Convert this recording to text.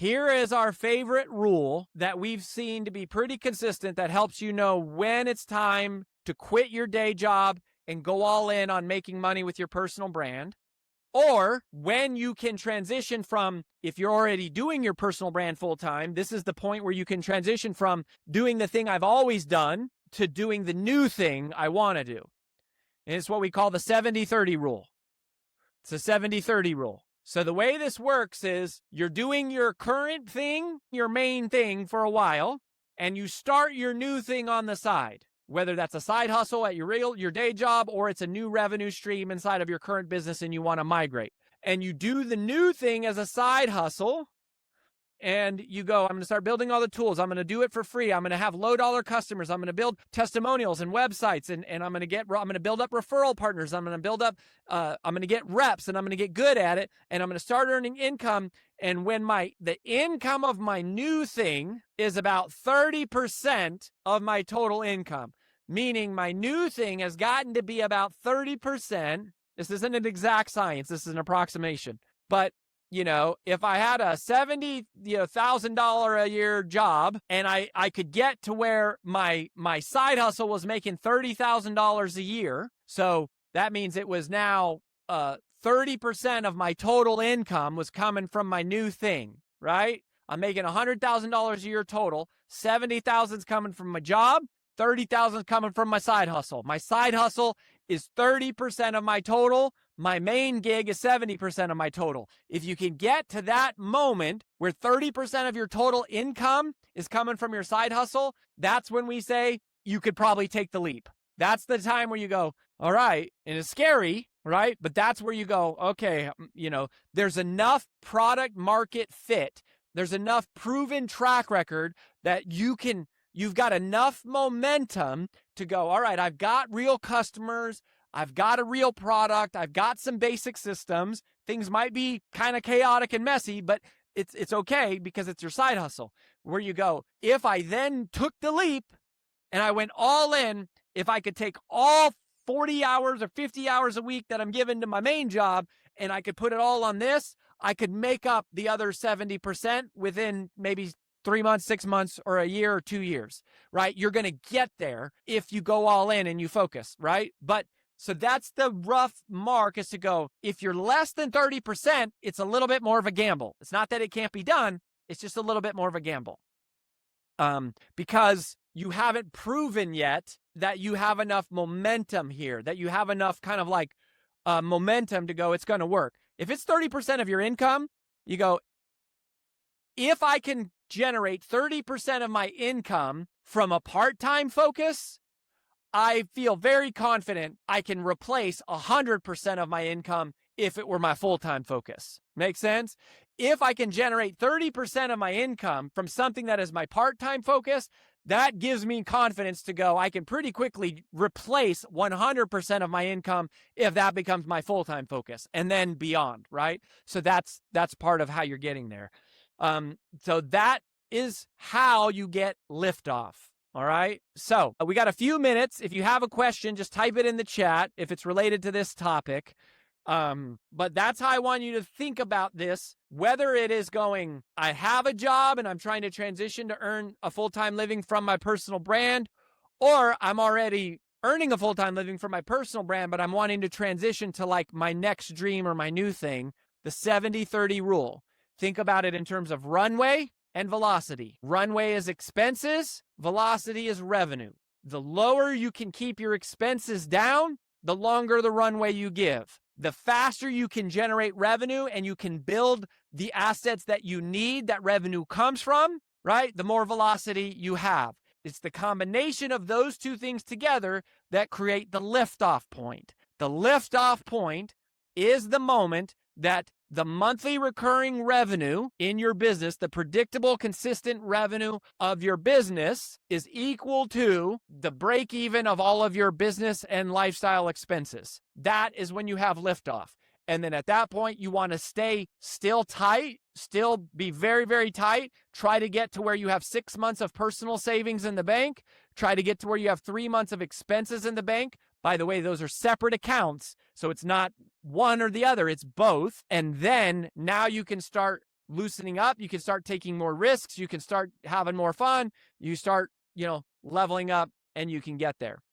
Here is our favorite rule that we've seen to be pretty consistent that helps you know when it's time to quit your day job and go all in on making money with your personal brand, or when you can transition from, if you're already doing your personal brand full time, this is the point where you can transition from doing the thing I've always done to doing the new thing I want to do. And it's what we call the 70-30 rule. It's a 70-30 rule. So the way this works is you're doing your current thing, your main thing for a while, and you start your new thing on the side, whether that's a side hustle at your day job or it's a new revenue stream inside of your current business and you want to migrate. And you do the new thing as a side hustle, and you go, I'm going to start building all the tools. I'm going to do it for free. I'm going to have low dollar customers. I'm going to build testimonials and websites, and I'm going to build up referral partners. I'm going to build up, I'm going to get reps, and I'm going to get good at it, and I'm going to start earning income. And when the income of my new thing is about 30% of my total income, meaning my new thing has gotten to be about 30%. This isn't an exact science. This is an approximation, but if I had a $70,000 a year job and I could get to where my side hustle was making $30,000 a year, so that means it was now 30% of my total income was coming from my new thing, right? I'm making $100,000 a year total. $70,000 is coming from my job. $30,000 is coming from my side hustle. My side hustle is 30% of my total. My main gig is 70% of my total. If you can get to that moment where 30% of your total income is coming from your side hustle, that's when we say you could probably take the leap. That's the time where you go, all right, and it's scary, right? But that's where you go, okay, there's enough product market fit. There's enough proven track record that you've got enough momentum to go, all right, I've got real customers. I've got a real product. I've got some basic systems. Things might be kind of chaotic and messy, but it's okay because it's your side hustle. Where you go, if I then took the leap and I went all in, if I could take all 40 hours or 50 hours a week that I'm given to my main job and I could put it all on this, I could make up the other 70% within maybe 3 months, 6 months, or a year or 2 years, right? You're going to get there if you go all in and you focus, right? So that's the rough mark, is to go, if you're less than 30%, it's a little bit more of a gamble. It's not that it can't be done. It's just a little bit more of a gamble. Because you haven't proven yet that you have enough momentum here, that you have enough kind of like momentum to go, it's going to work. If it's 30% of your income, you go, if I can generate 30% of my income from a part-time focus, I feel very confident I can replace 100% of my income if it were my full-time focus. Make sense? If I can generate 30% of my income from something that is my part-time focus, that gives me confidence to go, I can pretty quickly replace 100% of my income if that becomes my full-time focus, and then beyond, right? So that's part of how you're getting there. So that is how you get Liftoff. All right. So we got a few minutes. If you have a question, just type it in the chat if it's related to this topic. But that's how I want you to think about this, whether it is going, I have a job and I'm trying to transition to earn a full-time living from my personal brand, or I'm already earning a full-time living from my personal brand, but I'm wanting to transition to like my next dream or my new thing. The 70-30 rule. Think about it in terms of runway and velocity. Runway is expenses. Velocity is revenue. The lower you can keep your expenses down, the longer the runway you give. The faster you can generate revenue and you can build the assets that you need that revenue comes from, right? The more velocity you have. It's the combination of those two things together that create the liftoff point. The liftoff point is the moment that the monthly recurring revenue in your business, the predictable, consistent revenue of your business, is equal to the break even of all of your business and lifestyle expenses. That is when you have liftoff. And then at that point, you want to stay still tight, still be very, very tight. Try to get to where you have 6 months of personal savings in the bank. Try to get to where you have 3 months of expenses in the bank. By the way, those are separate accounts. So it's not one or the other, it's both. And then now you can start loosening up. You can start taking more risks. You can start having more fun. You start, leveling up and you can get there.